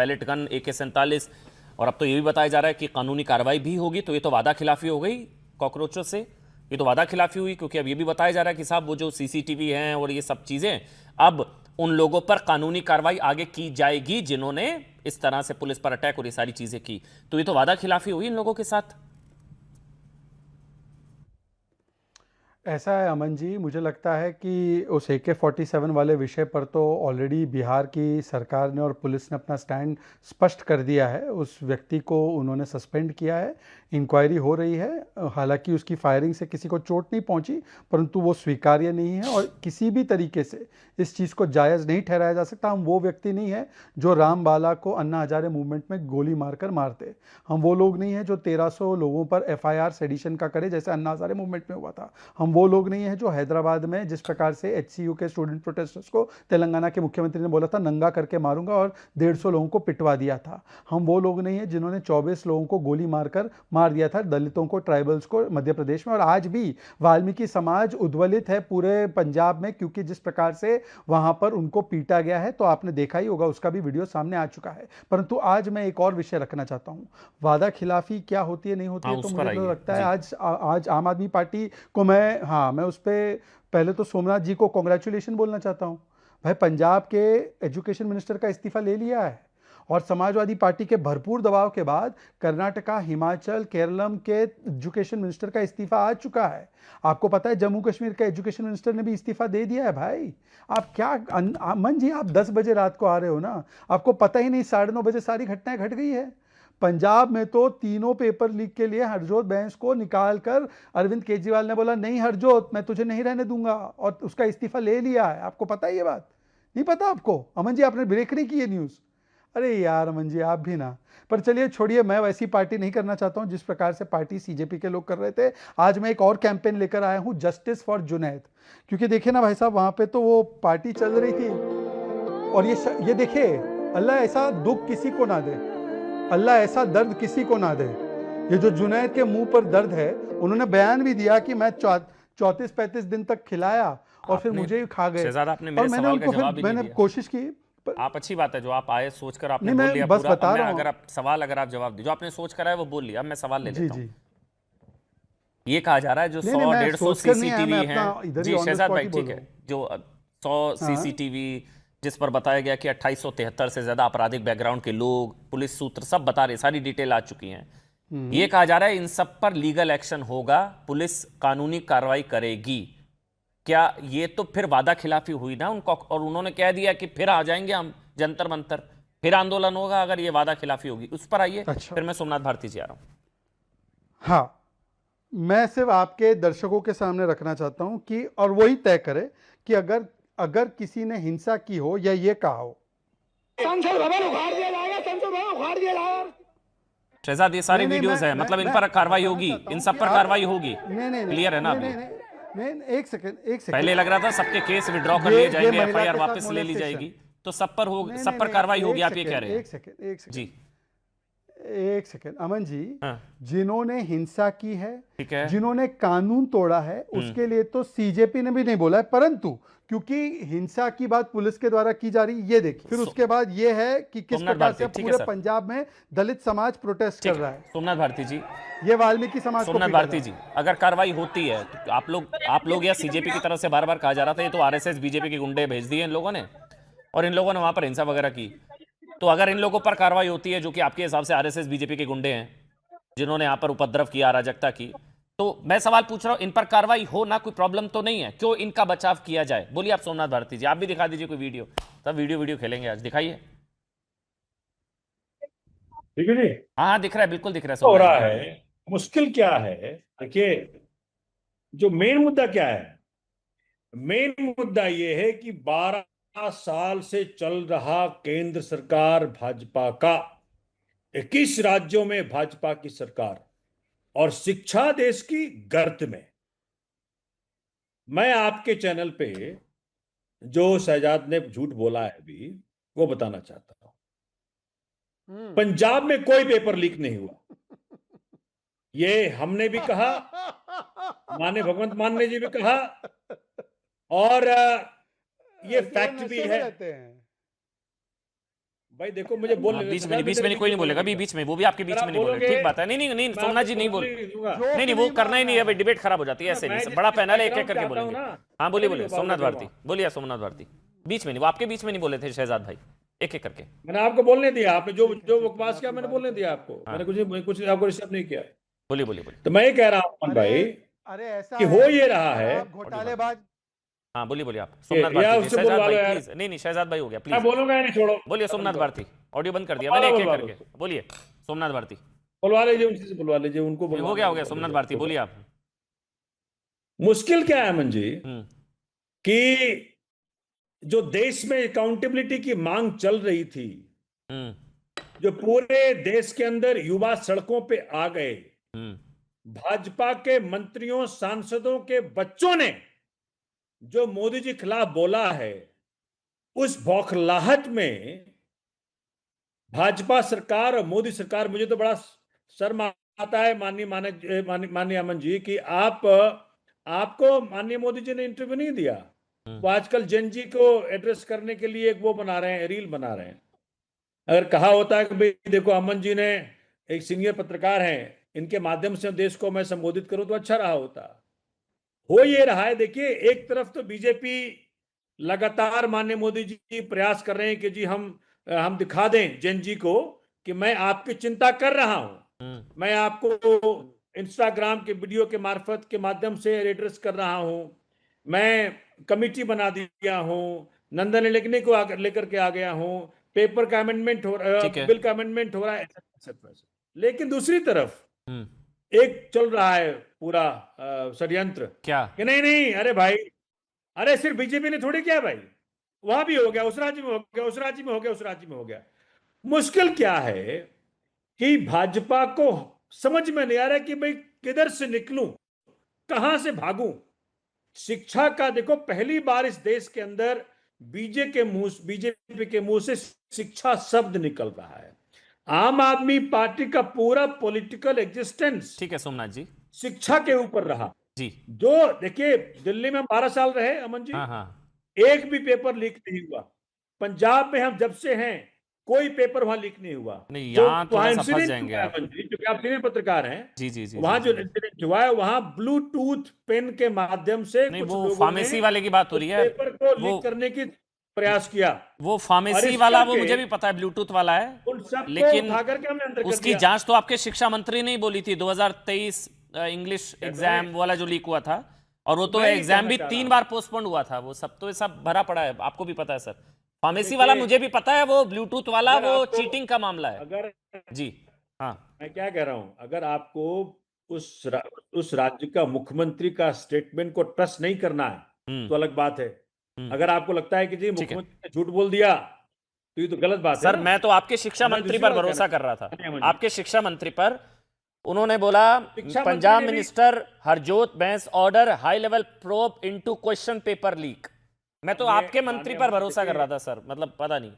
Pellet gun AK-47, और अब तो ये भी बताया जा रहा है कि कानूनी कार्रवाई भी होगी। तो ये तो वादा खिलाफी हो गई कॉकरोचों से, ये तो वादा खिलाफी हुई, क्योंकि अब ये भी बताया जा रहा है कि साहब वो जो CCTV हैं और ये सब चीजें, अब उन लोगों पर कानूनी कार्रवाई आगे की जाएगी जिन्होंने इस तरह से पुलिस पर अटैक और ये सारी चीजें की। तो ये तो वादा खिलाफी हुई इन लोगों के साथ। ऐसा है अमन जी, मुझे लगता है कि उस AK-47 वाले विषय पर तो ऑलरेडी बिहार की सरकार ने और पुलिस ने अपना स्टैंड स्पष्ट कर दिया है। उस व्यक्ति को उन्होंने सस्पेंड किया है, इंक्वायरी हो रही है। हालांकि उसकी फायरिंग से किसी को चोट नहीं पहुंची, परंतु वो स्वीकार्य नहीं है और किसी भी तरीके से इस चीज़ को जायज़ नहीं ठहराया जा सकता। हम वो व्यक्ति नहीं है जो रामबाला को अन्ना हजारे मूवमेंट में गोली मारकर मारते। हम वो लोग नहीं है जो 1300 लोगों पर FIR सेडिशन का करे जैसे अन्ना हजारे मूवमेंट में हुआ था। हम वो लोग नहीं है जो हैदराबाद में जिस प्रकार से HCU के स्टूडेंट प्रोटेस्टर्स को तेलंगाना के मुख्यमंत्री ने बोला था नंगा करके मारूंगा और 150 लोगों को पिटवा दिया था। हम वो लोग नहीं है जिन्होंने 24 लोगों को गोली मारकर मार दिया था, दलितों को, ट्राइबल्स को मध्य प्रदेश में। और आज भी वाल्मीकि समाज उद्वलित है पूरे पंजाब में, क्योंकि जिस प्रकार से वहां पर उनको पीटा गया है, तो आपने देखा ही होगा, उसका भी वीडियो सामने आ चुका है। परंतु आज मैं एक और विषय रखना चाहता हूं, वादा खिलाफी क्या होती है नहीं होती है, तो मुझे तो लगता है आज आम आदमी पार्टी को मैं उस पर पहले तो सोमनाथ जी को कॉन्ग्रेचुलेशन बोलना चाहता हूं। भाई, पंजाब के एजुकेशन मिनिस्टर का इस्तीफा ले लिया है और समाजवादी पार्टी के भरपूर दबाव के बाद कर्नाटका, हिमाचल, केरलम के एजुकेशन मिनिस्टर का इस्तीफा आ चुका है। आपको पता है जम्मू कश्मीर का एजुकेशन मिनिस्टर ने भी इस्तीफा दे दिया है। भाई, आप क्या मन जी, आप 10 बजे रात को आ रहे हो ना, आपको पता ही नहीं 9:30 बजे सारी घटनाएं घट गई है। पंजाब में तो तीनों पेपर लीक के लिए हरजोत बैंस को निकालकर अरविंद केजरीवाल ने बोला नहीं हरजोत, मैं तुझे नहीं रहने दूंगा, और उसका इस्तीफा ले लिया है। आपको पता है ये बात? नहीं पता आपको? अमन जी, आपने ब्रेक नहीं की ये न्यूज? अरे यार अमन जी, आप भी ना। पर चलिए छोड़िए, मैं वैसी पार्टी नहीं करना चाहता हूं जिस प्रकार से पार्टी CJP के लोग कर रहे थे। आज मैं एक और कैंपेन लेकर आया हूं, जस्टिस फॉर जुनैद। क्योंकि देखिए ना भाई साहब, वहां पे तो वो पार्टी चल रही थी और ये देखिए, अल्लाह ऐसा दुख किसी को ना दे, अल्लाह ऐसा दर्द किसी को ना दे। ये जो जुनैद के मुंह पर दर्द है, उन्होंने बयान भी दिया कि मैं 34-35 दिन तक खिलाया और फिर मुझे ही खा गए। और मैंने उनको फिर मैंने कोशिश की। आप, अच्छी बात है जो आप आए सोचकर आपने नहीं, बोल लिया मैं बस पूरा। बता रहा हूं। अगर आप सवाल, अगर आप जवाब दीजिए, जो आपने सोच कर आए वो बोल लिया, अब मैं सवाल ले जी लेता हूं। जी। ये कहा जा रहा है जो नहीं नहीं, 100-150 मैं सोचकर नहीं आया, मैं CCTV अपना हैं इधर ही जी ऑन द शहजाद स्पॉट भाई, ही बोल ठीक रहा है, हूँ। जो 100 हाँ CCTV जिस पर बताया गया कि 2873 से ज्यादा आपराधिक बैकग्राउंड के लोग, पुलिस सूत्र सब बता रहे, सारी डिटेल आ चुकी हैं। ये कहा जा रहा है इन सब पर लीगल एक्शन होगा, पुलिस कानूनी कार्रवाई करेगी। क्या ये तो फिर वादा खिलाफी हुई ना उनको, और उन्होंने कह दिया कि फिर आ जाएंगे हम जंतर मंतर, फिर आंदोलन होगा अगर ये वादा खिलाफी होगी। उस पर आइए, अच्छा। फिर मैं सोमनाथ भारती जी आ रहा हूं। हाँ, मैं सिर्फ आपके दर्शकों के सामने रखना चाहता हूं कि, और वही तय करे कि अगर अगर किसी ने हिंसा की हो या ये कहा हो, संसद भवन उखाड़ दिया जाएगा, संसद भवन उखाड़ दिया जाएगा। शहजाद, ये सारे वीडियोस हैं, मतलब इन पर कार्रवाई होगी, इन सब पर कार्रवाई होगी, नहीं क्लियर है ना? अभी नहीं, एक सेकंड पहले लग रहा था सबके केस विड्रॉ कर लिए जाएंगे, महिला FIR के साथ वापस ले ली molestation। जाएगी, तो सब पर हो, नहीं सब पर नहीं, कार्रवाई होगी, आप ये कह रहे हैं? एक सेकंड जी, एक सेकंड अमन जी, हाँ, जिन्होंने हिंसा की है, ठीक है। जिन्होंने कानून तोड़ा है, उसके लिए तो CJP ने भी नहीं बोला है, परंतु क्योंकि हिंसा की बात पुलिस के द्वारा की जा रही, ये देखिए। फिर उसके बाद ये है कि किस प्रकार से पूरे पंजाब में दलित समाज प्रोटेस्ट कर रहा है। सोमनाथ भारती जी, ये वाल्मीकि समाज को सोमनाथ भारती जी, अगर कार्रवाई होती है तो आप लोग या CJP की तरफ से बार बार कहा जा रहा था ये तो RSS BJP के गुंडे भेज दिए इन लोगों ने, और इन लोगों ने वहां पर हिंसा वगैरह की। तो अगर इन लोगों पर कार्रवाई होती है जो कि आपके हिसाब से RSS BJP के गुंडे हैं, जिन्होंने यहां पर उपद्रव किया, अराजकता की, तो मैं सवाल पूछ रहा हूं, इन पर कार्रवाई हो ना, कोई प्रॉब्लम तो नहीं है, क्यों इनका बचाव किया जाए? बोलिए आप सोमनाथ भारती जी, आप भी दिखा दीजिए कोई वीडियो, तब वीडियो खेलेंगे आज, दिखाइए। ठीक है जी। हाँ हाँ, दिख रहा है, बिल्कुल दिख रहा है। हो रहा है, मुश्किल क्या है? देखिए, जो मेन मुद्दा क्या है? मेन मुद्दा यह है कि 12 साल से चल रहा केंद्र सरकार भाजपा का, 21 राज्यों में भाजपा की सरकार, और शिक्षा देश की गर्त में। मैं आपके चैनल पे जो शहजाद ने झूठ बोला है अभी, वो बताना चाहता हूं। पंजाब में कोई पेपर लीक नहीं हुआ, ये हमने भी कहा, माने भगवंत मान ने जी भी कहा, और ये फैक्ट भी है। भाई देखो मुझे बोलने बीच में नहीं, कोई नहीं बोलेगा अभी बीच में, वो भी आपके बीच में नहीं बोलेगा, ठीक बात है। नहीं सोमनाथ जी नहीं बोल, नहीं वो करना ही नहीं है भाई, डिबेट खराब हो जाती है ऐसे नहीं, बड़ा पैनल है, एक एक करके बोलेंगे। हाँ बोलिए सोमनाथ भारती, बोलिए सोमनाथ भारती, बीच में नहीं, वो आपके बीच में नहीं बोले थे शहजाद भाई, एक एक करके। मैंने आपको बोलने दिया, आपने जो जो बकवास किया मैंने बोलने दिया आपको, मैंने कुछ आपको डिस्टर्ब नहीं किया। बोलिए तो मैं ये कह रहा हूँ अमन भाई अरे ऐसा कि हो ये रहा है आप घोटालेबाज। हाँ बोलिए आप सोमनाथ या भारती, उससे शहजाद बुलवा लो भाई यार। प्लीज, नहीं शहजाद भाई हो गया मैं प्लीज, बोलूंगा या नहीं, छोड़ो बोलिए सोमनाथ भारती, ऑडियो बंद कर दिया मैंने, एक एक करके बोलिए सोमनाथ भारती। बुलवा लीजिए, उनसे बुलवा लीजिए, उनको हो गया सोमनाथ भारती, बोलिए आप। मुश्किल क्या है अमन जी हम्म कि जो देश में अकाउंटेबिलिटी की मांग चल रही थी, हम्म जो पूरे देश के अंदर युवा सड़कों पे आ गए, हम्म भाजपा के मंत्रियों सांसदों के बच्चों ने जो मोदी जी खिलाफ बोला है, उस बौखलाहट में भाजपा सरकार और मोदी सरकार, मुझे तो बड़ा शर्म आता है माननीय अमन जी कि आपको माननीय मोदी जी ने इंटरव्यू नहीं दिया। वो आजकल जेन जी को एड्रेस करने के लिए एक वो बना रहे हैं, रील बना रहे हैं। अगर कहा होता है कि भाई देखो अमन जी ने एक सीनियर पत्रकार हैं, इनके माध्यम से देश को मैं संबोधित करूं तो अच्छा रहा होता। हो ये रहा है, देखिए एक तरफ तो बीजेपी लगातार माननीय मोदी जी प्रयास कर रहे हैं कि जी हम दिखा दें जेन जी को कि मैं आपकी चिंता कर रहा हूं, मैं आपको इंस्टाग्राम के वीडियो के मार्फत के माध्यम से एड्रेस कर रहा हूं, मैं कमिटी बना दिया हूं, नंदन लेखनी को लेकर के आ गया हूं, पेपर का अमेंडमेंट हो रहा है, बिल का अमेंडमेंट हो रहा है, लेकिन दूसरी तरफ एक चल रहा है पूरा षड्यंत्र क्या कि नहीं अरे भाई, अरे सिर्फ बीजेपी ने थोड़ी किया भाई, वहां भी हो गया, उस राज्य में हो गया, उस राज्य में हो गया, उस राज्य में हो गया। मुश्किल क्या है कि भाजपा को समझ में नहीं आ रहा कि भाई किधर से निकलूं, कहां से भागूं। शिक्षा का देखो, पहली बार इस देश के अंदर बीजेपी के मुंह से शिक्षा शब्द निकल रहा है। आम आदमी पार्टी का पूरा पॉलिटिकल एग्जिस्टेंस, ठीक है सोमनाथ जी, शिक्षा के ऊपर रहा जी। जो देखिए दिल्ली में हम 12 साल रहे अमन जी, हाँ एक भी पेपर लीक नहीं हुआ। पंजाब में हम जब से हैं कोई पेपर वहां लीक नहीं हुआ। नहीं, जो यहाँ थोड़ा वहां सा फंस इंसिडेंट जाएंगे हुआ है आप। अमन जी, क्योंकि आप सीनियर पत्रकार हैं, जी वहां जो इंसिडेंट हुआ है वहां ब्लूटूथ पेन के माध्यम से नहीं, कुछ वो लोगों फार्मेसी ने वाले की बात हो रही है, पेपर को वो लीक करने की प्रयास किया। वो और फार्मेसी इस वाला वो करके मुझे भी पता है, ब्लूटूथ वाला है, उन सबको लेकिन उठा करके हमने अंदर कर उसकी दिया। जांच तो आपके शिक्षा मंत्री ने ही बोली थी 2023 इंग्लिश एग्जाम वाला जो लीक हुआ था, और वो तो मैं ही एग्जाम भी कहना चाह 3 रहा बार पोस्टपोन्ड हुआ था, वो सब तो ये सब भरा पड़ा है, आपको भी पता है सर। फार्मेसी देखिए, वाला मुझे भी पता है, वो ब्लूटूथ वाला अगर वो आपको- चीटिंग का मामला है अगर जी। हाँ मैं क्या कह रहा हूं, अगर आपको उस राज्य का मुख्यमंत्री का स्टेटमेंट को ट्रस्ट नहीं करना है तो अलग बात है। अगर आपको लगता है कि जी ठीक है। मुख्यमंत्री ने झूठ बोल दिया तो ये तो गलत बात है सर ना। मैं तो आपके शिक्षा मैं मंत्री दूसरी पर बात भरोसा कहना कर रहा था, चाहता हूं। आपके शिक्षा मंत्री पर। उन्होंने बोला शिक्षा पंजाब मंत्री ने भी- minister Harjot Bains order high level probe into question paper leak. मैं तो आपके मंत्री पर भरोसा कर रहा था सर, मतलब पता नहीं,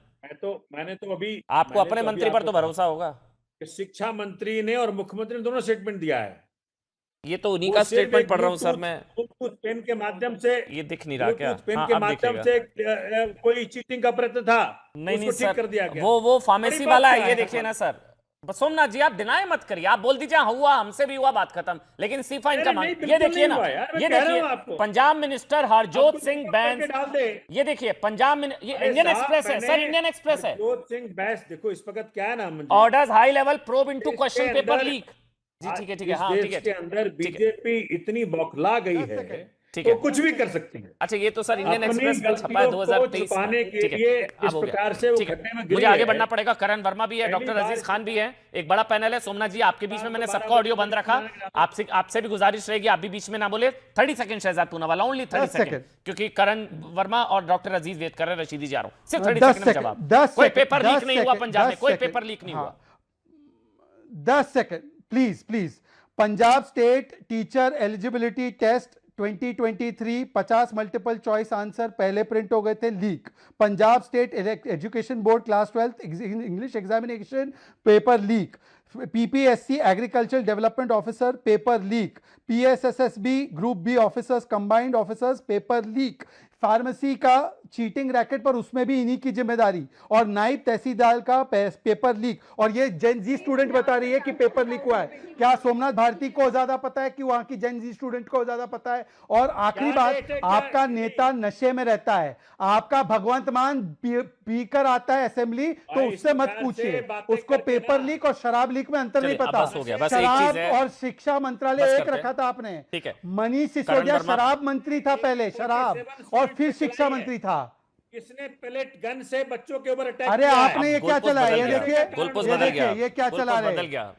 मैंने तो अभी आपको अपने मंत्री पर तो भरोसा होगा। कि शिक्षा मंत्री ने और मुख्यमंत्री ने दोनों स्टेटमेंट दिया है। ये तो उन्हीं वो का सिर्फ स्टेटमेंट एक पढ़ रहा हूँ सर मैं, ब्लूटूथ पेन के माध्यम से, ये दिख नहीं रहा क्या? ब्लूटूथ पेन हाँ के अब माध्यम दिखेगा। से कोई चीटिंग का प्रयत्न था, नहीं उसको ठीक सर, कर दिया गया। वो फार्मेसी बड़ी बात वाला क्या है, ये है? देखिए ना सर। बस सोमनाथ जी आप डिनाई मत करिए, आप बोल दीजिए हाँ हुआ, हमसे भी हुआ, बात खत्म, लेकिन इस्तीफा इनका अरे मांग। नहीं, ये बिल्कुल देखिए नहीं ना, हुआ यार, मैं ये कह रहा देखिए हूं आपको। पंजाब मिनिस्टर हरजोत आपको सिंह करके बैंस, डाल दे। ये देखिए पंजाब ये अरे इंडियन साहब, एक्सप्रेस है सर, इंडियन एक्सप्रेस है। हरजोत सिंह बैंस, देखो इस वक्त क्या है ना Aman ji, orders high level probe into इसके क्वेश्चन पेपर अंदर- लीक। जी ठीक है इस हाँ देश ठीक है के अंदर ठीक है। बीजेपी इतनी बौखला गई 10 है सेकंड। ठीक तो है। कुछ भी कर सकती है। अच्छा ये तो सर इंडियन अपनी एक्सप्रेस में छपा है गलतियों को 2023 का। छुपाने के ठीक है, लिए अब इस हो गया। प्रकार से वो ठीक है, खड्डे में गिरी मुझे आगे है। बढ़ना पड़ेगा। करण वर्मा भी है, पहली डॉक्टर बार अजीज खान भी है, एक बड़ा पैनल है। सोमनाथ जी आपके बीच में मैंने दोबारा सबका ऑडियो बंद रखा, दोबारा आपसे भी गुजारिश रहेगी आप भी बीच में ना बोले। 30 second Shehzad Poonawalla, only 30 10 second, second. क्योंकि करण वर्मा और डॉक्टर अजीज वेट कर रहे हैं, रशीदी जा रहा हूं, सिर्फ 30 10 सेकंड में सेकंड, जवाब। 10 कोई सेकंड, पेपर लीक 10 नहीं हुआ सेकंड, पंजाब में, 10 कोई सेकंड, पेपर लीक नहीं हाँ। हुआ। 10 second please. Punjab state teacher eligibility test 2023 50 multiple choice answer पहले प्रिंट हो गए थे, leak. Punjab state education board class 12 English examination paper leak. PPSC agriculture development officer paper leak, PSSSB group B officers combined officers paper leak, pharmacy का cheating racket पर उसमें भी इन्हीं की जिम्मेदारी, और नायब तहसीलदार का पेपर लीक। और ये जेन जी स्टूडेंट बता रही है कि पेपर लीक हुआ है। क्या सोमनाथ भारती को ज्यादा पता है कि वहां की जेन जी स्टूडेंट को ज्यादा पता है? और आखिरी बात, आपका नेता नशे में रहता है, आपका भगवंत मान पीकर आता है असेंबली, तो उससे मत पूछिए, उसको पेपर लीक और शराब लीक में अंतर नहीं पता। बस हो गया, बस एक शराब चीज है, और शिक्षा मंत्रालय एक रखा था आपने। ठीक है। मनीष सिसोदिया शराब मंत्री था पहले, शराब, और फिर शिक्षा मंत्री था। किसने पेलेट गन से बच्चों के ऊपर अटैक अरे किया है? आपने ये क्या चला है? ये देखिए, ये देखिए, ये क्या चला रहे बदल गया,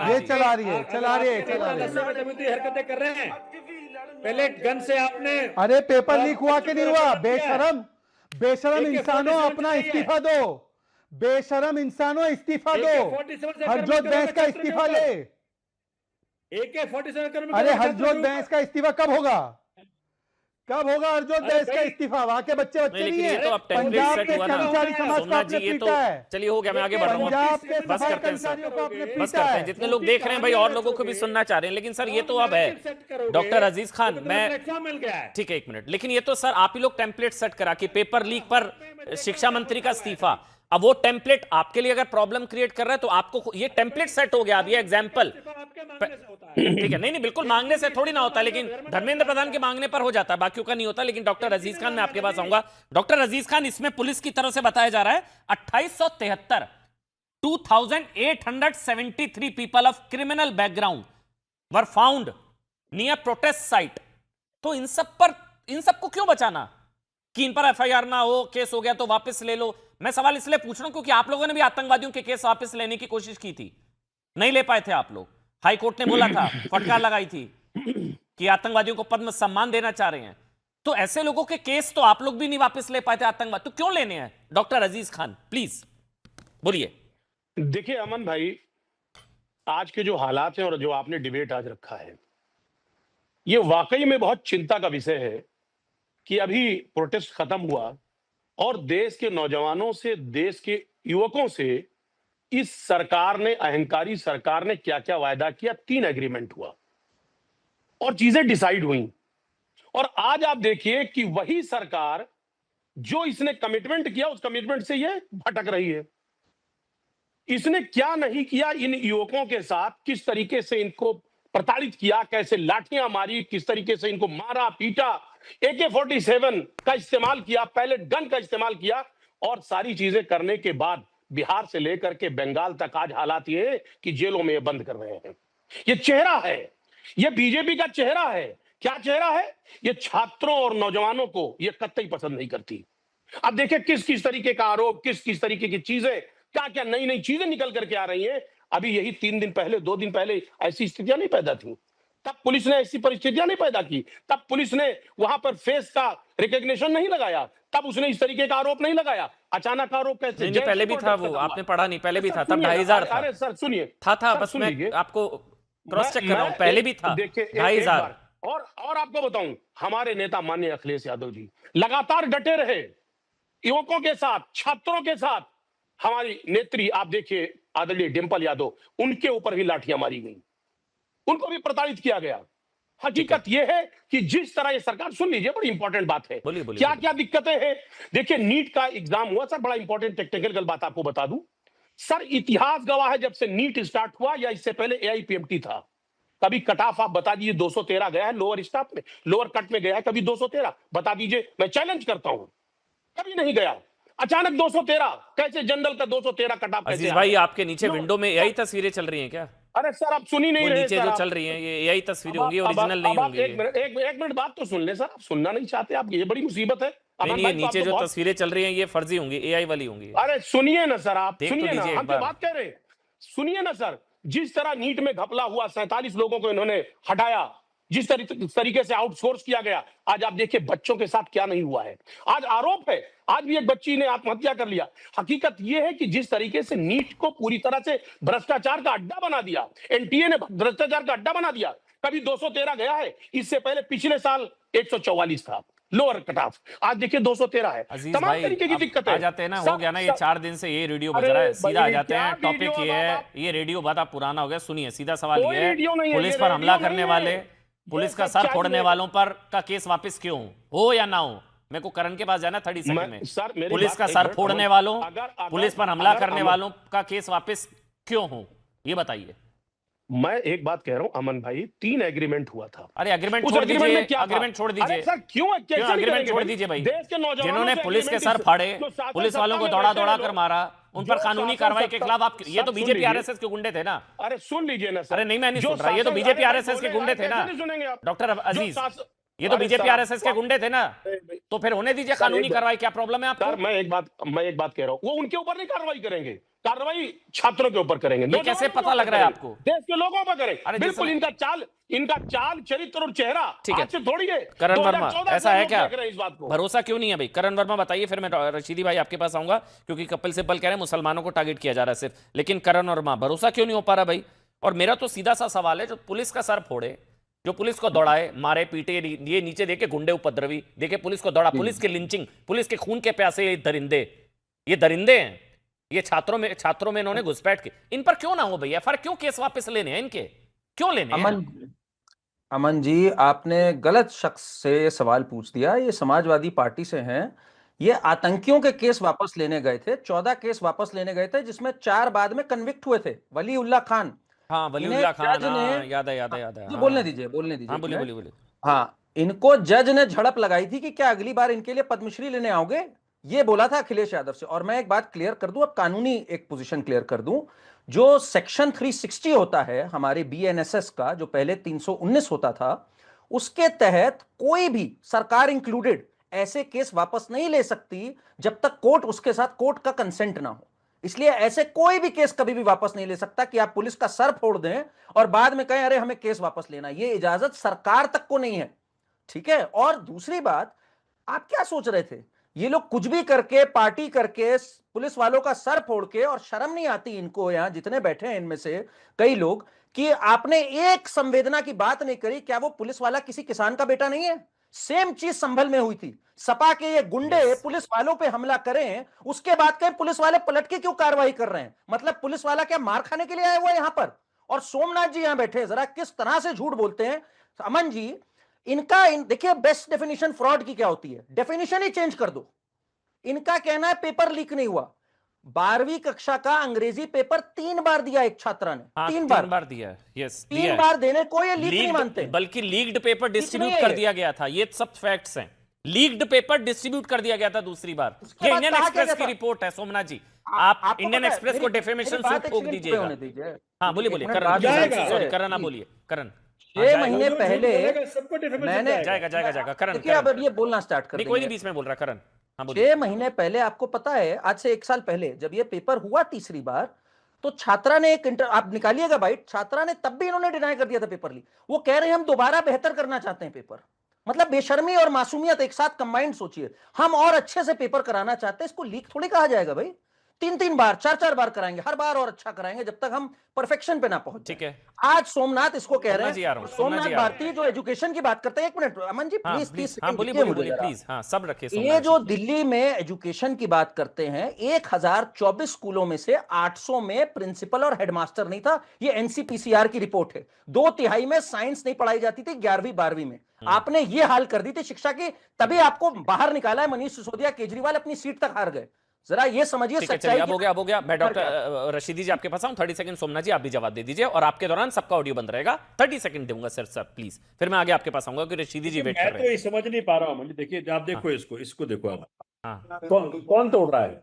ये चला रही है, चला रही है, चला रही है। हरकतें कर रहे हैं, पेलेट गन से आपने। अरे पेपर लीक हुआ कि नहीं हुआ? बेशरम, बेशरम इंसानों, अपना इस्तीफा दो, बेशरम इंसानों इस्तीफा दो, हरजोत बैंस का इस्तीफा ले। AK-47 अरे हरजोत बैंस का इस्तीफा कब होगा? कब होगा हरजोत बैंस का इस्तीफा? वहां के बच्चे नहीं है, तो अब पंजाब के कर्मचारी समाज को सोमनाथ आपने जी, ये तो पीटा है। चलिए हो गया, मैं आगे बढ़ रहा हूँ, पंजाब के बस सफाई करते हैं सर, कर्मचारियों को आपने बस पीटा करते हैं। है। जितने लोग देख रहे हैं भाई और लोगों को भी सुनना चाह रहे हैं, लेकिन सर ये तो अब है डॉक्टर अजीज खान, मैं ठीक है 1 मिनट, लेकिन ये तो सर आप ही लोग टेम्पलेट सेट करा कि पेपर लीक पर शिक्षा मंत्री का इस्तीफा, अब वो टेम्पलेट आपके लिए अगर प्रॉब्लम क्रिएट कर रहा है तो आपको ये टेम्पलेट सेट हो गया, अब ये एग्जाम्पल ठीक है, नहीं बिल्कुल मांगने से थोड़ी ना होता, लेकिन धर्मेंद्र प्रधान के मांगने पर हो जाता है, बाकियों का नहीं होता। लेकिन डॉक्टर अजीज खान, मैं आपके पास आऊंगा। डॉक्टर अजीज खान, इसमें पुलिस की तरफ से बताया जा रहा है 2873 2873 people of criminal background were found near protest site. तो इन सबको क्यों बचाना कि इन पर FIR ना हो, केस हो गया तो वापस ले लो? मैं सवाल इसलिए पूछ रहा हूं क्योंकि आप लोगों ने भी आतंकवादियों के केस वापस लेने की कोशिश की थी, नहीं ले पाए थे आप लोग। हाई कोर्ट ने बोला था, फटकार लगाई थी कि आतंकवादियों को पद्म सम्मान देना चाह रहे हैं। तो ऐसे लोगों के केस तो आप लोग भी नहीं वापस ले पाए थे आतंकवाद, तो क्यों लेने हैं? डॉक्टर अजीज खान प्लीज बोलिए। देखिए अमन भाई, आज के जो हालात हैं और जो आपने डिबेट आज रखा है, ये वाकई में बहुत चिंता का विषय है कि अभी प्रोटेस्ट खत्म हुआ और देश के नौजवानों से, देश के युवकों से इस सरकार ने, अहंकारी सरकार ने क्या क्या वायदा किया, 3 एग्रीमेंट हुआ और चीजें डिसाइड हुई। और आज आप देखिए कि वही सरकार जो इसने कमिटमेंट किया, उस कमिटमेंट से ये भटक रही है। इसने क्या नहीं किया इन युवकों के साथ, किस तरीके से इनको प्रताड़ित किया, कैसे लाठियां मारी, किस तरीके से इनको मारा पीटा, AK-47 का इस्तेमाल किया, पैलेट गन का इस्तेमाल किया, और सारी चीजें करने के बाद बिहार से लेकर के बंगाल तक आज हालात ये है कि जेलों में ये बंद कर रहे हैं। ये चेहरा है, ये बीजेपी का चेहरा है। क्या चेहरा है? ये छात्रों और नौजवानों को ये कतई पसंद नहीं करती। अब देखिए किस किस तरीके का आरोप, किस किस तरीके की चीजें, क्या क्या नई नई चीजें निकल करके आ रही हैं। अभी यही 3 दिन पहले, 2 दिन पहले ऐसी स्थितियां नहीं पैदा थी, तब पुलिस ने ऐसी परिस्थितियां नहीं पैदा की, तब पुलिस ने वहां पर फेस का रिकॉग्निशन नहीं लगाया, तब उसने इस तरीके का आरोप नहीं लगाया। अचानक आरोप कैसे? नहीं, पहले भी था वो, आपने पढ़ा नहीं? पहले भी था, तब 2500 था। अरे सर सुनिए, था बस मैं आपको क्रॉस चेक कर रहा हूं, पहले भी था 2500। और आपको बताऊं, हमारे नेता माननीय अखिलेश यादव जी लगातार डटे रहे युवकों के साथ, छात्रों के साथ। हमारी नेत्री आप देखिए आदरणीय डिंपल यादव, उनके ऊपर भी लाठियां मारी गई, उनको भी प्रताड़ित किया गया। हकीकत यह है कि जिस तरह ये सरकार, सुन लीजिए बड़ी इंपॉर्टेंट बात है, क्या क्या दिक्कतें हैं। देखिए नीट का एग्जाम हुआ सर, बड़ा इंपॉर्टेंट टेक्निकल बात आपको बता दूं सर, इतिहास गवाह है, जब से नीट स्टार्ट हुआ या इससे पहले AIPMT था, कभी कट ऑफ आप बता दीजिए 213 गया है लोअर स्टाफ में, लोअर कट में गया है कभी 213? बता दीजिए, मैं चैलेंज करता हूं, कभी नहीं गया। अचानक 213 कैसे? जनरल का 213 कट ऑफ कैसे? अजीज भाई, आपके नीचे विंडो में AI तस्वीरें चल रही हैं क्या? अरे सर आप सुन ही नहीं रहे। नीचे जो चल रही हैं ये AI तस्वीरें होंगी, ओरिजिनल नहीं होंगी। एक मिनट बात तो सुन ले सर, आप सुनना नहीं चाहते, आप, ये बड़ी मुसीबत है। नहीं, नीचे जो तस्वीरें चल रही हैं ये फर्जी होंगी, AI वाली होंगी। अरे सुनिए ना सर, आप सुनिए ना, हम तो बात कह रहे हैं, सुनिए ना सर। जिस तरह नीट में घपला हुआ, 47 लोगों को इन्होंने हटाया, जिस तरीके से आउटसोर्स किया गया, आज आप देखिए बच्चों के साथ क्या नहीं हुआ है। आज आरोप है, आज भी एक बच्ची ने आत्महत्या कर लिया। हकीकत यह है कि जिस तरीके से नीट को पूरी तरह से भ्रष्टाचार का अड्डा बना दिया, NTA ने भ्रष्टाचार का अड्डा बना दिया। कभी 213 गया है, इससे पहले पिछले साल 144 था। लोअर कट ऑफ आज देखिए 213 है। अजीज तमाम भाई तरीके की अब दिक्कत आ है। जाते हैं ना, हो सब- गया ना, ये सब- 4 दिन से ये रेडियो बज अरे रहा है, सीधा आ भाई, जाते क्या हैं। टॉपिक वीडियो ये है, आप- ये रेडियो बहुत पुराना हो गया। सुनिए, सीधा सवाल कोई ये वीडियो नहीं है, है, पुलिस ये पर हमला रेडियो करने नहीं वाले, है। पुलिस ये का सर सच्चाई फोड़ने है। वालों पर का केस वापस क्यों हो या ना हो? मेरे को करण के पास जाना 30 सेकंड में। सर मेरी पुलिस बात का एक सर मिनट, फोड़ने अमन, वालों, अगर पुलिस पर हमला करने अमन- वालों का केस वापस क्यों हो, ये बताइए। मैं एक बात कह रहा हूं अमन भाई, 3 एग्रीमेंट हुआ था। अरे एग्रीमेंट उस छोड़ एग्रीमेंट दीजिए, में क्या था? एग्रीमेंट छोड़ अरे दीजिए, सर क्यों कैसे क्यों नहीं एग्रीमेंट करेंगे छोड़ भाई? दीजिए भाई। देश के नौजवानों जिन्होंने से पुलिस के agreement सर फाड़े, जो शासन पुलिस वालों को सत्ता में दौड़ा बैठे दौड़ा हैं कर लोग, मारा, उन पर जो कानूनी शासन कार्रवाई के सत्ता- खिलाफ आप, ये तो सब सुन बीजेपी लीजिए। आरएसएस के गुंडे थे ना। अरे सुन लीजिए ना सर। अरे नहीं, मैं नहीं जो सुन रहा, ये तो शासन- बीजेपी अरे आरएसएस के बोले, गुंडे थे कैसे ना नहीं सुनेंगे आप? डॉक्टर जो अजीज, शासन- ये तो अरे बीजेपी साहब, आरएसएस के गुंडे थे ना, तो फिर होने दीजिए सर, कानूनी एक- कार्रवाई। क्या प्रॉब्लम है सर आपको? मैं एक बात कह रहा हूं, वो उनके ऊपर नहीं कार्रवाई करेंगे, कार्रवाई छात्रों के ऊपर करेंगे। ये कैसे नौजवानों के पता ऊपर लग रहा है करेंगे, आपको? देश के लोगों पर करें। अरे बिल्कुल जिस इनका चाल चरित्र और चेहरा ठीक है। आज से थोड़ी है। करण वर्मा, 2014 ऐसा से है लोग क्या? देख रहे हैं इस बात को। भरोसा क्यों नहीं है भाई? करण वर्मा बताइए, फिर मैं रशीदी भाई आपके पास आऊंगा, क्योंकि कपिल सिब्बल कह रहे हैं मुसलमानों को टारगेट किया जा रहा है सिर्फ। लेकिन करण वर्मा, भरोसा क्यों नहीं हो पा रहा भाई? और मेरा तो सीधा सा सवाल है, जो पुलिस का सर फोड़े, जो पुलिस को दौड़ाए, मारे पीटे, ये नीचे देखे गुंडे उपद्रवी, देखे पुलिस को दौड़ा, पुलिस की लिंचिंग, पुलिस के खून के प्यासे ये दरिंदे हैं, ये छात्रों में इन्होंने घुसपैठ की, इन पर क्यों ना हो भैया? एफआईआर क्यों केस वापस लेने हैं इनके? क्यों लेने हैं? अमन जी, आपने गलत शख्स से ये सवाल पूछ दिया। ये समाजवादी पार्टी से हैं। ये आतंकियों के केस वापस लेने गए थे, 14 केस वापस लेने गए थे, जिसमें 4 बाद में कन्विक्ट हुए थे। वलीउल्लाह खान, हाँ, वलीउल्लाह खान, जज ने, हाँ, याद है जी, हाँ। बोलने दीजिए हाँ, बोलिए एक बोलिए मिनट। बोलिए। हाँ, इनको जज ने झड़प लगाई थी कि क्या अगली बार इनके लिए पद्मश्री लेने आओगे, ये बोला था अखिलेश यादव से। और मैं एक बात क्लियर कर दूं, अब कानूनी एक पोजीशन क्लियर कर दूं, जो सेक्शन 360 होता है हमारे बीएनएसएस का, जो पहले 319 होता था, उसके तहत कोई भी सरकार इंक्लूडेड ऐसे केस वापस नहीं ले सकती जब तक उसके साथ कोर्ट का कंसेंट ना हो। इसलिए ऐसे कोई भी केस कभी भी वापस नहीं ले सकता कि आप पुलिस का सर फोड़ दें और बाद में कहें अरे हमें केस वापस लेना। ये इजाजत सरकार तक को नहीं है, ठीक है। और दूसरी बात, आप क्या सोच रहे थे, ये लोग कुछ भी करके, पार्टी करके, पुलिस वालों का सर फोड़ के, और शर्म नहीं आती इनको, यहां जितने बैठे हैं इनमें से कई लोग, कि आपने एक संवेदना की बात नहीं करी। क्या वो पुलिस वाला किसी किसान का बेटा नहीं है? सेम चीज संभल में हुई थी। सपा के ये गुंडे पुलिस वालों पे हमला करें, उसके बाद कहें पुलिस वाले पलट के क्यों कार्रवाई कर रहे हैं? मतलब पुलिस वाला क्या मार खाने के लिए आया हुआ है यहां पर? और सोमनाथ जी यहां बैठे, जरा किस तरह से झूठ बोलते हैं। अमन जी, देखिए बेस्ट डेफिनेशन फ्रॉड की क्या होती है, डेफिनेशन ही चेंज कर दो। इनका कहना है पेपर लीक नहीं हुआ। 12वीं कक्षा का अंग्रेजी पेपर 3 बार दिया एक छात्रा ने, हाँ, 3 बार दिया है। यस, 3 बार देने को ये लीक नहीं मानते। बल्कि लीक्ड पेपर डिस्ट्रीब्यूट नहीं कर है। दिया गया था, ये सब फैक्ट्स हैं। लीक्ड पेपर डिस्ट्रीब्यूट कर दिया गया था दूसरी बार। उसके ये बाद इंडियन कहा एक्सप्रेस क्या की था? रिपोर्ट है सोमनाथ जी। आप आपको इंडियन पता है, एक्सप्रेस को डेफेमेशन मेरी बात सूट ठोक एक दीजिएगा। होने दीजिए। हाँ, बोलिए एक बोलिए मिनट करण, बात जाएगा। सॉरी करण, ना बोलिए करण। 6 महीने जो झूठ पहले बोलेगा, सबको defamation मैंने जाएगा। जाएगा करण, देखिए, अब ये बोलना स्टार्ट कर नहीं, कोई नहीं देंगे। बीच में बोल रहा, करण हाँ बोलिए। 6 महीने पहले, आपको पता है, आज से 1 साल पहले जब ये पेपर हुआ तीसरी बार, तो छात्रा ने आप निकालिएगा बाइट, छात्रा ने तब भी इन्होंने डिनाई कर दिया था पेपर लीक। वो कह रहे हैं हम दोबारा बेहतर करना चाहते हैं पेपर। मतलब बेशर्मी और मासूमियत एक साथ कंबाइंड सोचिए। हम और अच्छे से पेपर कराना चाहते हैं, इसको लीक थोड़ी कहा जाएगा भाई। 3 बार 4 बार कराएंगे, हर बार और अच्छा कराएंगे जब तक हम परफेक्शन पे ना पहुंच जाएं। ठीक है, आज सोमनाथ इसको कह रहे सोमनाथ जी आ हैं, रहा हूं, सोमनाथ सोमनाथ जी आ रहा हूं। भारती जो एजुकेशन की बात करते हैं। 1 मिनट अमन जी, हाँ प्लीज प्लीज, हाँ बोलिए प्लीज, हाँ सब रखे ये सोमनाथ जो जी। दिल्ली में एजुकेशन की बात करते हैं, 1024 स्कूलों में से 800 में प्रिंसिपल और हेडमास्टर नहीं था। ये एनसीपीसीआर की रिपोर्ट है। 2/3 में साइंस नहीं पढ़ाई जाती थी 11वीं 12वीं में। आपने ये हाल कर दी थी शिक्षा की, तभी आपको बाहर निकाला है मनीष सिसोदिया, केजरीवाल अपनी सीट तक हार गए। जरा ये समझिए ठीक है, सच्चाई चलिए, अब की। हो गया। मैं डॉक्टर रशीदी जी आपके पास आऊं, 30 सेकंड सोमनाथ जी आप भी जवाब दे दीजिए, और आपके दौरान सबका ऑडियो बंद रहेगा। 30 सेकंड दूंगा सर प्लीज, फिर मैं आगे आपके पास आऊंगा कि रशीदी जी वेट कर मैं रहे तो हैं। ये समझ नहीं पा रहा हूँ। देखिए, आप देखो इसको देखो आप। हाँ, कौन तोड़ रहा है?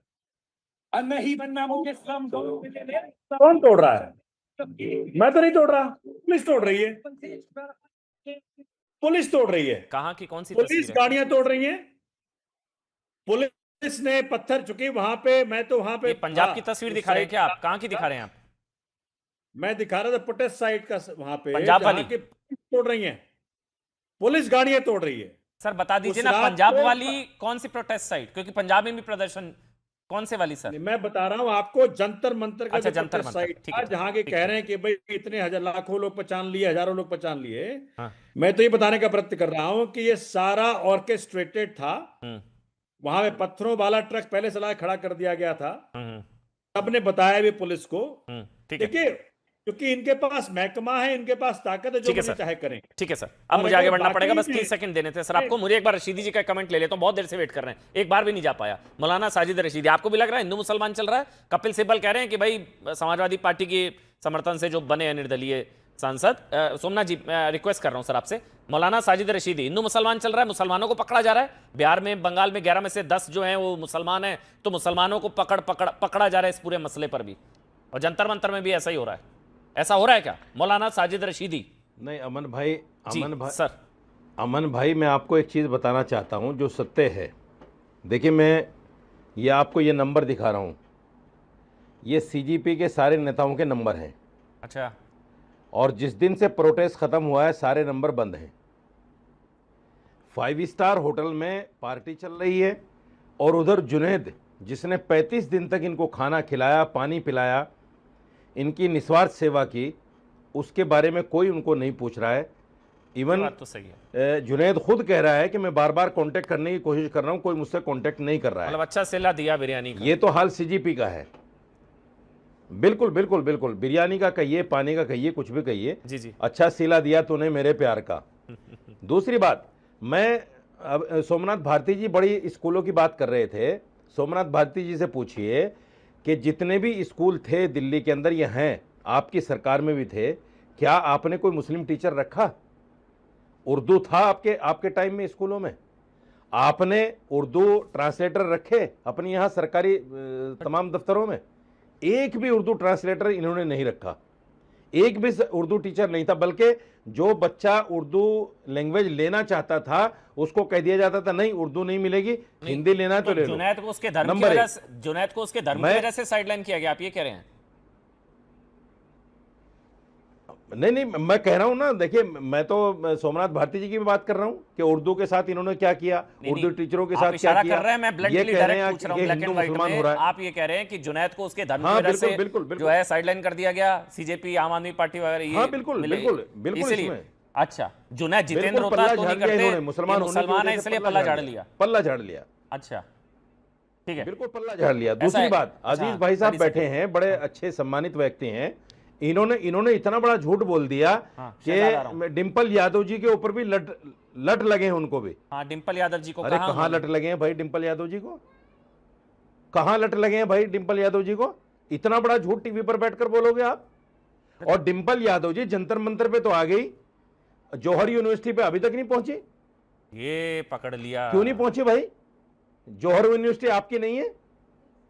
नहीं बनना मुझे श्रम दो। कौन तोड़ रहा है? मैं तो नहीं तोड़ रहा, पुलिस तोड़ रही है। पुलिस तोड़ रही है। कहाँ की कौन सी पुलिस तस्वीर है? गाड़ियां तोड़ रही है। पुलिस ने पत्थर चुकी वहां पे। मैं तो वहां पे ये पंजाब था, की तस्वीर उस दिखा रहे हैं साइड। क्या आप? कहाँ की दिखा रहे हैं आप? मैं दिखा रहा था प्रोटेस्ट साइड का, वहां पे पंजाब जहां वाली? के पुलिस तोड़ रही है, पुलिस गाड़ियां तोड़ रही है। सर बता दीजिए उस ना, रात पंजाब को- वाली कौन सी प्रोटेस्ट साइट? क्योंकि पंजाब में भी प्रदर्शन कौन से वाली सर? मैं बता रहा हूं आपको, जंतर मंतर का अच्छा, जो जंतर प्रोटेस्ट मंतर, साइट ठीक था, है, जहां के ठीक कह है। रहे हैं कि भाई इतने हजार लाखों लोग पहचान लिए, हजारों लोग पहचान लिए। हाँ। मैं तो ये बताने का प्रयत्न कर रहा हूं कि ये सारा ऑर्केस्ट्रेटेड था। वहां पे पत्थरों वाला ट्रक पहले से ला के खड़ा कर दिया गया था। सबने बताया भी पुलिस को। ठीक है, देखिए, क्योंकि इनके पास महकमा है, इनके पास ताकत है, जो ठीक है मुझे सर, चाहे करें। ठीक है सर। अब और मुझे आगे अगर बढ़ना पड़ेगा, वाकई बस में 30 सेकंड देने थे सर आपको। मुझे एक बार रशीदी जी का कमेंट ले लेता हूं, बहुत देर से वेट कर रहे हैं, एक बार भी नहीं जा पाया। मौलाना साजिद रशीदी, आपको भी लग रहा है हिंदू मुसलमान चल रहा है? कपिल सिब्बल कह रहे हैं कि भाई समाजवादी पार्टी के समर्थन से जो बने हैं निर्दलीय सांसद, सोमनाथ जी मैं रिक्वेस्ट कर रहा हूं सर आपसे, मौलाना साजिद रशीदी, हिंदू मुसलमान चल रहा है, मुसलमानों को पकड़ा जा रहा है। बिहार में, बंगाल में 11 में से 10 जो हैं वो मुसलमान हैं, तो मुसलमानों को पकड़ा जा रहा है इस पूरे मसले पर भी, और जंतर मंतर में भी ऐसा ही हो रहा है। ऐसा हो रहा है क्या मौलाना साजिद रशीदी? नहीं अमन भाई, सर अमन भाई मैं आपको एक चीज़ बताना चाहता हूं जो सत्य है। देखिए, मैं ये आपको ये नंबर दिखा रहा हूं, ये सीजीपी के सारे नेताओं के नंबर हैं। अच्छा, और जिस दिन से प्रोटेस्ट ख़त्म हुआ है सारे नंबर बंद हैं। 5 स्टार होटल में पार्टी चल रही है, और उधर जुनैद जिसने 35 दिन तक इनको खाना खिलाया, पानी पिलाया, इनकी निस्वार्थ सेवा की, उसके बारे में कोई उनको नहीं पूछ रहा है। इवन बात तो सही है, जुनैद खुद कह रहा है कि मैं बार बार कांटेक्ट करने की कोशिश कर रहा हूं, कोई मुझसे कांटेक्ट नहीं कर रहा है। मतलब अच्छा सिला दिया बिरयानी का। ये तो हाल सीजीपी का है। बिल्कुल बिल्कुल बिल्कुल, बिरयानी का कहिए, पानी का कहिए, कुछ भी कहिए, जी जी, अच्छा सिला दिया तूने मेरे प्यार का। दूसरी बात, मैं अब सोमनाथ भारती जी बड़ी स्कूलों की बात कर रहे थे। सोमनाथ भारती जी से पूछिए कि जितने भी स्कूल थे दिल्ली के अंदर, ये हैं, आपकी सरकार में भी थे, क्या आपने कोई मुस्लिम टीचर रखा? उर्दू था आपके टाइम में स्कूलों में? आपने उर्दू ट्रांसलेटर रखे अपनी यहाँ सरकारी तमाम दफ्तरों में? एक भी उर्दू ट्रांसलेटर इन्होंने नहीं रखा, एक भी उर्दू टीचर नहीं था। बल्कि जो बच्चा उर्दू लैंग्वेज लेना चाहता था उसको कह दिया जाता था नहीं, उर्दू नहीं मिलेगी, हिंदी लेना है तो ले लो। जुनैद को उसके धर्म की नंबर वजह एक। से, जुनैद को उसके धर्म की वजह से साइडलाइन किया गया, आप ये कह रहे हैं? नहीं नहीं, मैं कह रहा हूं ना, देखिए मैं तो सोमनाथ भारती जी की भी बात कर रहा हूं कि उर्दू के साथ इन्होंने क्या किया, उर्दू टीचरों के साथ क्या इशारा किया। कर रहे हैं, मैं ब्लंटली ये कह रहे डायरेक्ट हैं पूछ रहा हूं, कि ब्लैक हिंदू एंड व्हाइट मुसलमान हो में। रहा है। आप ये कह रहे हैं कि जुनैद को उसके धर्म की हाँ, वजह से बिल्कुल, बिल्कुल, जो है साइडलाइन कर दिया गया, सीजेपी, आम आदमी पार्टी वगैरह, ये हाँ, बिल्कुल, बिल्कुल, बिल्कुल इसलिए। इसमें। अच्छा, जुनैद जितेंद्र बिल्कुल होता पल्ला तो नहीं झाड़ लिया इन्होंने, करते, मुसलमान होने की मुसलमान है वजह से इसलिए पल्ला झाड़ लिया। पल्ला झाड़ लिया। अच्छा, ठीक है, बिल्कुल पल्ला झाड़ लिया। ऐसा दूसरी है। बात, अच्छा, अजीज भाई साहब 30 बैठे सेकंड। हैं, बड़े अच्छे सम्मानित व्यक्ति हैं, इन्होंने इतना बड़ा झूठ बोल दिया हाँ, शहजाद आ रहा हूं। कि डिंपल यादव जी के ऊपर भी लट लगे हैं उनको भी। हाँ, डिंपल यादव जी को अरे कहा कहां लट लगे हैं भाई डिंपल यादव जी को? कहां लट लगे हैं भाई डिंपल यादव जी को? इतना बड़ा झूठ टीवी पर बैठकर बोलोगे आप? और डिंपल यादव जी जंतर मंतर पे तो आ गई, जौहर यूनिवर्सिटी पे अभी तक नहीं पहुंची। ये पकड़ लिया, क्यों नहीं पहुंची भाई? जौहर यूनिवर्सिटी आपकी नहीं है?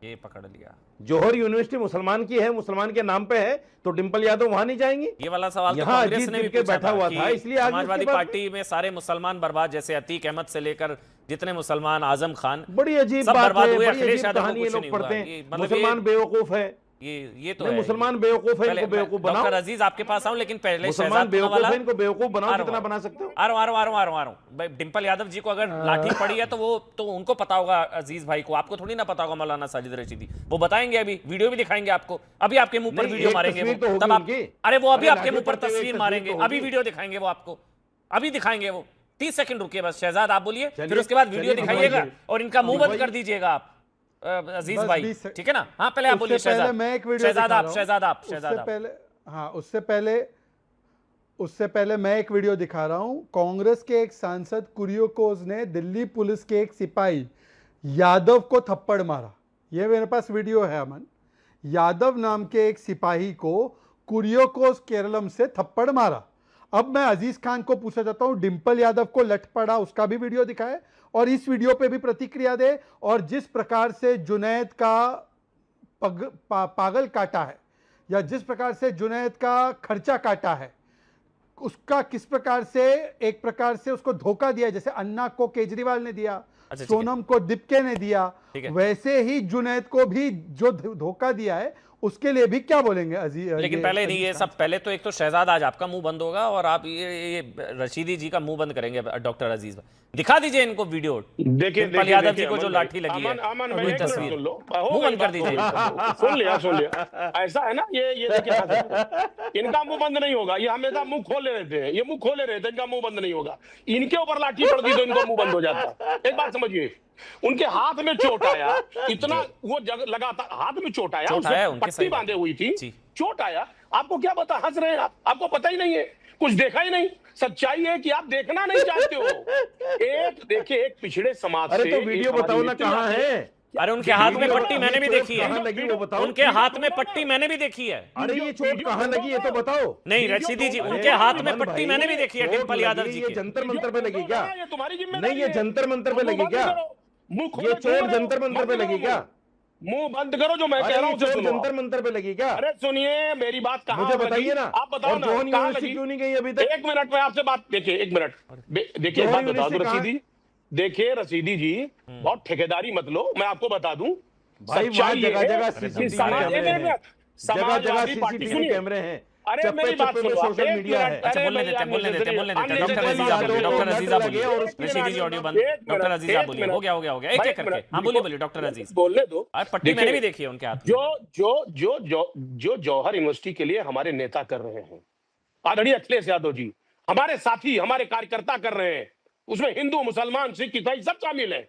ये पकड़ लिया। जौहर यूनिवर्सिटी मुसलमान की है, मुसलमान के नाम पे है, तो डिंपल यादव वहां नहीं जाएंगी? ये वाला सवाल तो यहाँ कांग्रेस अजीत ने भी के पूछा बैठा हुआ कि था, इसलिए आज समाजवादी उसके बाद पार्टी में सारे मुसलमान बर्बाद, जैसे अतीक अहमद से लेकर जितने मुसलमान, आजम खान, बड़ी अजीब सब बात बर्बाद है, हुए, बड़ी अखिलेश अजीब यादव को कहानी ये कुछ लोग नहीं पढ़ते हुआ। ये हैं। मतलब मुसलमान बेवकूफ है, ये तो नहीं, है। मुसलमान बेवकूफ है, पहले इनको बेवकूफ बनाओ। डॉक्टर अजीज आपके पास आऊं, लेकिन पहले मुसलमान शहजाद बेवकूफ वाला है, इनको बेवकूफ बनाओ, आ रहा कितना हूं, बना सकते हो? आ रहा हूं। भाई डिंपल यादव जी को अगर लाठी पड़ी है तो वो तो उनको पता होगा, अजीज भाई को, आपको थोड़ी ना पता होगा। मौलाना साजिद रशीदी वो बताएंगे, अभी वीडियो भी दिखाएंगे आपको, अभी आपके मुंह पर नहीं, वीडियो एक मारेंगे तस्वीर वो, तो होगी तब आप, उनकी। अरे वो अभी अरे आपके मुंह पर लाठी पड़ते हुए तस्वीर एक मारेंगे, तस्वीर तो अभी होगी। वीडियो दिखाएंगे वो आपको, अभी दिखाएंगे वो। 30 सेकंड रुकिए बस, शहजाद आप बोलिए, फिर चलिए, उसके बाद वीडियो चलिए, दिखाइएगा दिखाइए। और इनका मुंह बंद दिखाइए। कर दीजिएगा आप, अजीज बस भाई, 20 ठीक है ना? हाँ, पहले आप बोलिए उससे पहले शहजाद। मैं एक वीडियो शहजाद दिखा आप, रहा हूं। शहजाद आप, उससे शहजाद आप। पहले, हाँ, उससे पहले मैं एक वीडियो दिखा रहा हूं। कांग्रेस के एक सांसद कुरियोकोस ने दिल्ली पुलिस के एक सिपाही यादव को थप्पड़ मारा। ये मेरे पास वीडियो है अमन। यादव नाम के एक सिपाही को कुरियोकोस केरलम से थप्पड़ मारा। अब मैं अजीज खान को पूछा जाता हूं, डिंपल यादव को लठ पड़ा, उसका भी वीडियो दिखाए और इस वीडियो पे भी प्रतिक्रिया दे। और जिस प्रकार से जुनैद का पागल काटा है, या जिस प्रकार से जुनैद का खर्चा काटा है, उसका किस प्रकार से, एक प्रकार से उसको धोखा दिया, जैसे अन्ना को केजरीवाल ने दिया, सोनम को दिप्के ने दिया, वैसे ही जुनैद को भी जो धोखा दिया है उसके लिए भी क्या बोलेंगे लेकिन पहले नहीं, ये सब पहले तो एक तो शहजाद आज आपका मुंह बंद होगा और आप ये रशीदी जी का मुंह बंद करेंगे। डॉक्टर अजीज दिखा दीजिए इनको वीडियो, देखिए डिम्पल यादव जी को जो लाठी लगी है, अमन वही भाई एक मिनट तस्वीर। सुन लो, मुंह बंद कर दीजिए। सुन लिया ऐसा है ना, ये देखिए इनका मुंह बंद नहीं होगा, ये हमेशा मुंह खोले रहते हैं, ये मुंह खोले रहते हैं, इनका मुंह बंद नहीं होगा। इनके ऊपर लाठी पड़ती तो इनको मुंह बंद हो जाता। एक बात समझिए, उनके हाथ में चोट आया, इतना वो लगातार हाथ में चोट आया, उसमें पट्टी बांधे हुई थी, चोट आया, आपको क्या पता, हंस रहे हैं आप, आपको पता ही नहीं है, कुछ देखा ही नहीं। सच्चाई है कि आप देखना नहीं चाहते हो। एक देखिए, एक पिछड़े समाज से, अरे तो वीडियो बताओ ना कहाँ है। अरे उनके हाथ में पट्टी मैंने भी देखी है, कहाँ लगी वो बताओ। उनके हाथ में पट्टी मैंने भी देखी है। अरे ये चोट कहाँ लगी ये तो बताओ। नहीं रशीदी जी, उनके हाथ में पट्टी मैंने भी देखी है डिम्पल यादव जी ये की। जंतर मंतर पे लगी क्या? ये तुम्हारी जिम्मेदारी नहीं, ये जंतर मंतर पे लगी क्या? ये चोट जंतर मंतर पे लगी क्या? मुंह बंद करो, जो मैं कह रहा हूँ जंतर मंतर पे लगी क्या? अरे सुनिए मेरी बात, कहाँ मुझे बताइए ना, आप बताओ ना, जौहर कहाँ यूनिवर्सिटी लगी? क्यों नहीं गई अभी तक? एक मिनट में आपसे बात, देखिए एक मिनट, देखिए एक बात बता दूं रशीदी, देखिए रशीदी जी, बहुत ठेकेदारी मत लो, मैं आपको बता दूं भाई वहाँ जगह जगह सीसीटीवी कैमरे हैं। अरे मेरी बात सुनो, सोशल मीडिया है। अच्छा बोलने देते डॉक्टर अजीज आप बोलिए, डॉक्टर अजीज आप बोलिए, रशीदी जी ऑडियो बंद, डॉक्टर अजीज आप बोलिए, हो गया एक एक करके, हाँ बोलिए डॉक्टर अजीज। बोलने दो, पट्टी मैंने भी देखी है उनके हाथ में। जो जौहर यूनिवर्सिटी के लिए हमारे नेता कर रहे हैं, आदरणीय अखिलेश यादव जी, हमारे साथी, हमारे कार्यकर्ता कर रहे हैं, उसमें हिंदू, मुसलमान, सिख, ईसाई सब शामिल है,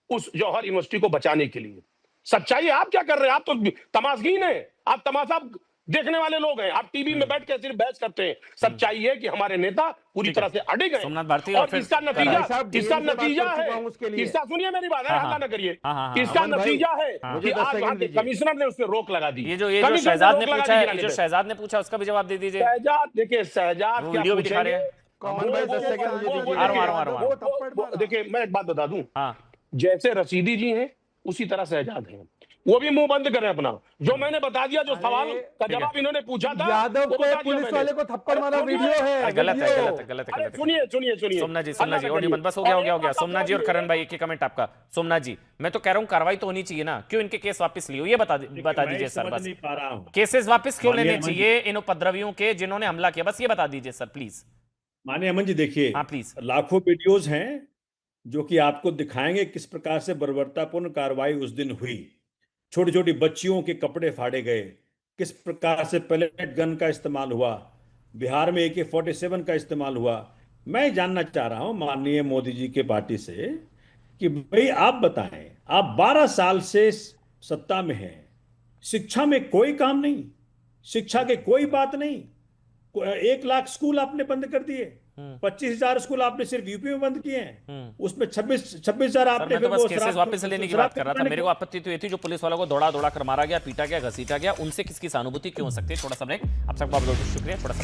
उस जौहर यूनिवर्सिटी को बचाने के लिए। सच्चाई आप क्या कर रहे हैं? आप तो तमाशगीन है, आप तमाशा देखने वाले लोग हैं, आप टीवी में बैठ के सिर्फ बहस करते हैं। सच्चाई है कि हमारे नेता पूरी तरह से अड़े गए, सोमनाथ भारती, और इसका नतीजा है, इसका सुनिए मेरी बात है, हल्ला न करिए, इसका नतीजा है कि आज वहाँ के कमिश्नर ने उस पर रोक लगा दी। ये जो शहजाद ने पूछा है, जो शहजाद ने पूछा उसका भी जवाब दे दीजिए। शहजाद, देखिए शहजाद क्या वीडियो भी दिखा रहे हैं, देखिए मैं एक बात बता दूं, जैसे रशीदी जी हैं उसी तरह शहजाद हैं, वो भी मुंह बंद करें अपना। जो मैंने बता दिया, जो सवाल का जवाब इन्होंने पूछा था, यादव को पुलिस वाले को थप्पड़ मारा वीडियो है, गलत है। सुनिए सोमनाथ जी ऑडियो बंद, बस हो गया। सोमनाथ जी और करण भाई एक ही कमेंट आपका। सोमनाथ जी, मैं तो कह रहा हूँ कार्रवाई तो होनी चाहिए ना, क्यों इनके केस वापस लिए, ये बता दीजिए सर। बस केसेस वापस क्यों लेने चाहिए इन उपद्रवियों के जिन्होंने हमला किया, बस ये बता दीजिए सर प्लीज। माननीय अमन जी, देखिए, हाँ प्लीज, लाखों वीडियोज हैं जो कि आपको दिखाएंगे किस प्रकार से बर्बरतापूर्ण कार्रवाई उस दिन हुई। छोटी छोटी बच्चियों के कपड़े फाड़े गए, किस प्रकार से पैलेट गन का इस्तेमाल हुआ, बिहार में AK-47 का इस्तेमाल हुआ। मैं जानना चाह रहा हूं माननीय मोदी जी के पार्टी से कि भाई आप बताएं, आप 12 साल से सत्ता में हैं, शिक्षा में कोई काम नहीं, शिक्षा के कोई बात नहीं, 1 लाख स्कूल आपने बंद कर दिए, 25,000 स्कूल आपने सिर्फ यूपी में बंद किए हैं, उसमें 26,000 आपने। मैं तो बस केसेस वापस लेने की बात कर रहा था। मेरे को आपत्ति तो ये थी जो पुलिस वालों को दौड़ा कर मारा गया, पीटा गया, घसीटा गया, उनसे किसकी सहानुभूति क्यों हो सकती है। थोड़ा सा ब्रेक, आप सबका बहुत बहुत शुक्रिया। थोड़ा सा